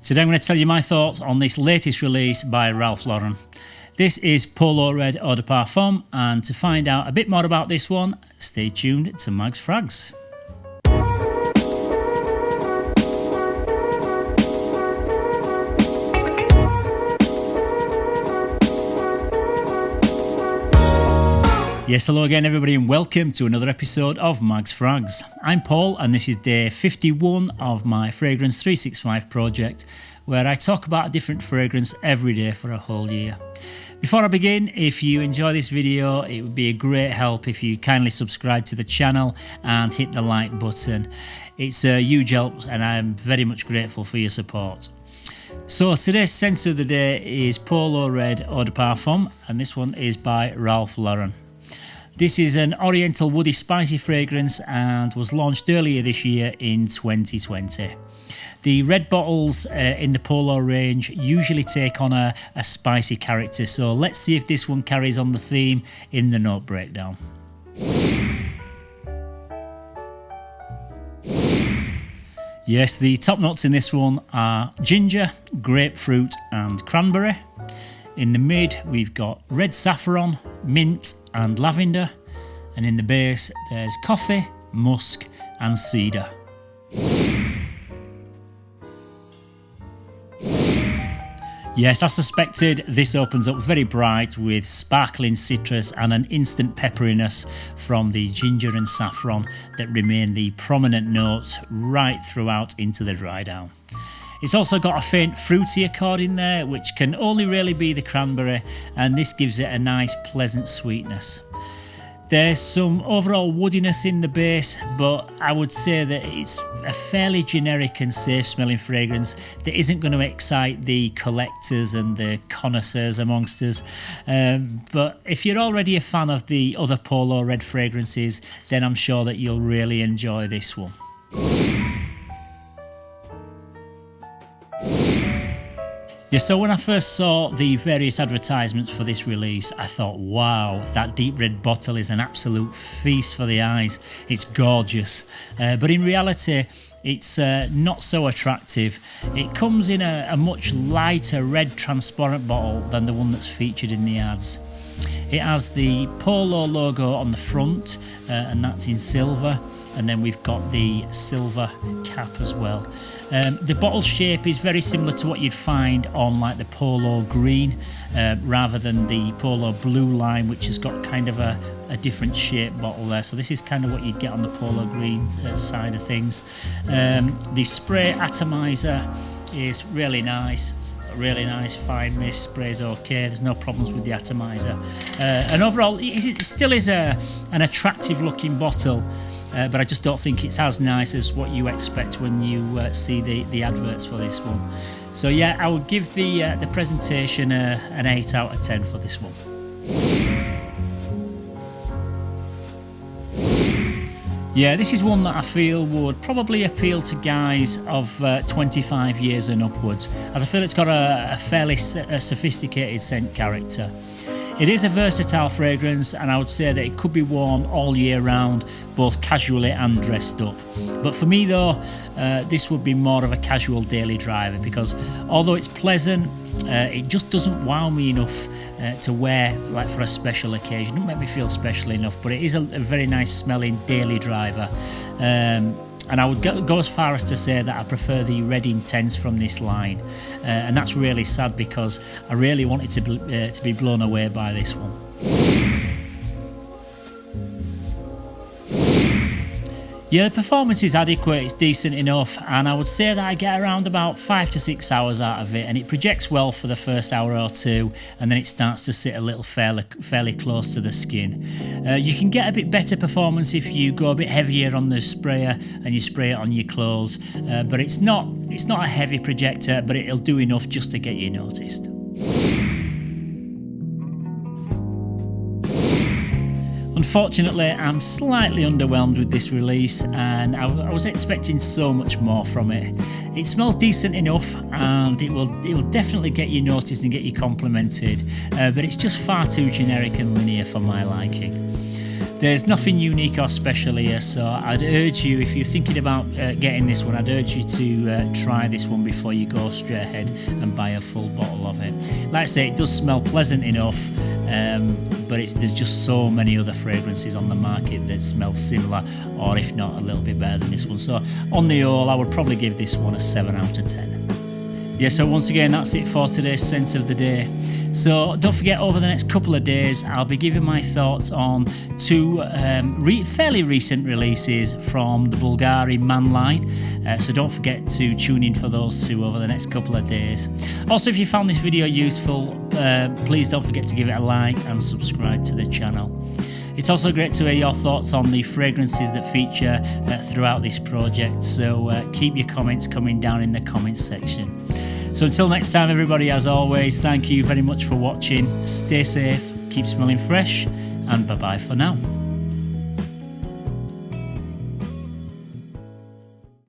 Today I'm going to tell you my thoughts on this latest release by Ralph Lauren. This is Polo Red Eau de Parfum, and to find out a bit more about this one, stay tuned to Mag's Frags. Yes, hello again everybody and welcome to another episode of Mag's Frags. I'm Paul and this is day 51 of my Fragrance 365 project, where I talk about a different fragrance every day for a whole year. Before I begin, if you enjoy this video, it would be a great help if you kindly subscribe to the channel and hit the like button. It's a huge help and I'm very much grateful for your support. So today's scent of the day is Polo Red Eau de Parfum, and this one is by Ralph Lauren. This is an oriental woody spicy fragrance and was launched earlier this year in 2020. The red bottles in the Polo range usually take on a spicy character, so let's see if this one carries on the theme in the note breakdown. Yes, the top notes in this one are ginger, grapefruit and cranberry. In the mid we've got red saffron, mint and lavender, and in the base there's coffee, musk and cedar. Yes, as suspected, this opens up very bright with sparkling citrus and an instant pepperiness from the ginger and saffron that remain the prominent notes right throughout into the dry down. It's also got a faint fruity accord in there, which can only really be the cranberry, and this gives it a nice pleasant sweetness. There's some overall woodiness in the base, but I would say that it's a fairly generic and safe smelling fragrance that isn't going to excite the collectors and the connoisseurs amongst us. But if you're already a fan of the other Polo Red fragrances, then I'm sure that you'll really enjoy this one. Yeah, so when I first saw the various advertisements for this release, I thought, wow, that deep red bottle is an absolute feast for the eyes. It's gorgeous. But in reality, it's not so attractive. It comes in a much lighter red transparent bottle than the one that's featured in the ads. It has the Polo logo on the front, and that's in silver. And then we've got the silver cap as well. The bottle shape is very similar to what you'd find on like the Polo green, rather than the Polo blue line, which has got kind of a different shaped bottle there. So this is kind of what you'd get on the Polo green side of things. The spray atomizer is really nice. Really nice fine mist, sprays okay, there's no problems with the atomizer. And overall it still is an attractive looking bottle, but I just don't think it's as nice as what you expect when you see the adverts for this one. So yeah, I would give the presentation an 8 out of 10 for this one. Yeah, this is one that I feel would probably appeal to guys of 25 years and upwards, as I feel it's got a fairly sophisticated scent character. It is a versatile fragrance, and I would say that it could be worn all year round, both casually and dressed up. But for me though, this would be more of a casual daily driver, because although it's pleasant, it just doesn't wow me enough to wear like for a special occasion. It doesn't make me feel special enough, but it is a very nice smelling daily driver. And I would go as far as to say that I prefer the Red Intense from this line, and that's really sad because I really wanted to be blown away by this one. Yeah, the performance is adequate, it's decent enough, and I would say that I get around about 5 to 6 hours out of it, and it projects well for the first hour or two, and then it starts to sit a little fairly close to the skin. You can get a bit better performance if you go a bit heavier on the sprayer and you spray it on your clothes, but it's not a heavy projector, but it'll do enough just to get you noticed. Unfortunately, I'm slightly underwhelmed with this release, and I was expecting so much more from it. It smells decent enough, and it will definitely get you noticed and get you complimented, but it's just far too generic and linear for my liking. There's nothing unique or special here, so I'd urge you, if you're thinking about getting this one, I'd urge you to try this one before you go straight ahead and buy a full bottle of it. Like I say, it does smell pleasant enough, but there's just so many other fragrances on the market that smell similar, or if not a little bit better than this one. So on the whole, I would probably give this one a 7 out of 10. Yeah, so once again, that's it for today's scent of the day. So don't forget, over the next couple of days, I'll be giving my thoughts on two fairly recent releases from the Bulgari Man line. So don't forget to tune in for those two over the next couple of days. Also, if you found this video useful, please don't forget to give it a like and subscribe to the channel. It's also great to hear your thoughts on the fragrances that feature throughout this project, so keep your comments coming down in the comments section. So until next time, everybody, as always, thank you very much for watching. Stay safe, keep smelling fresh, and bye-bye for now.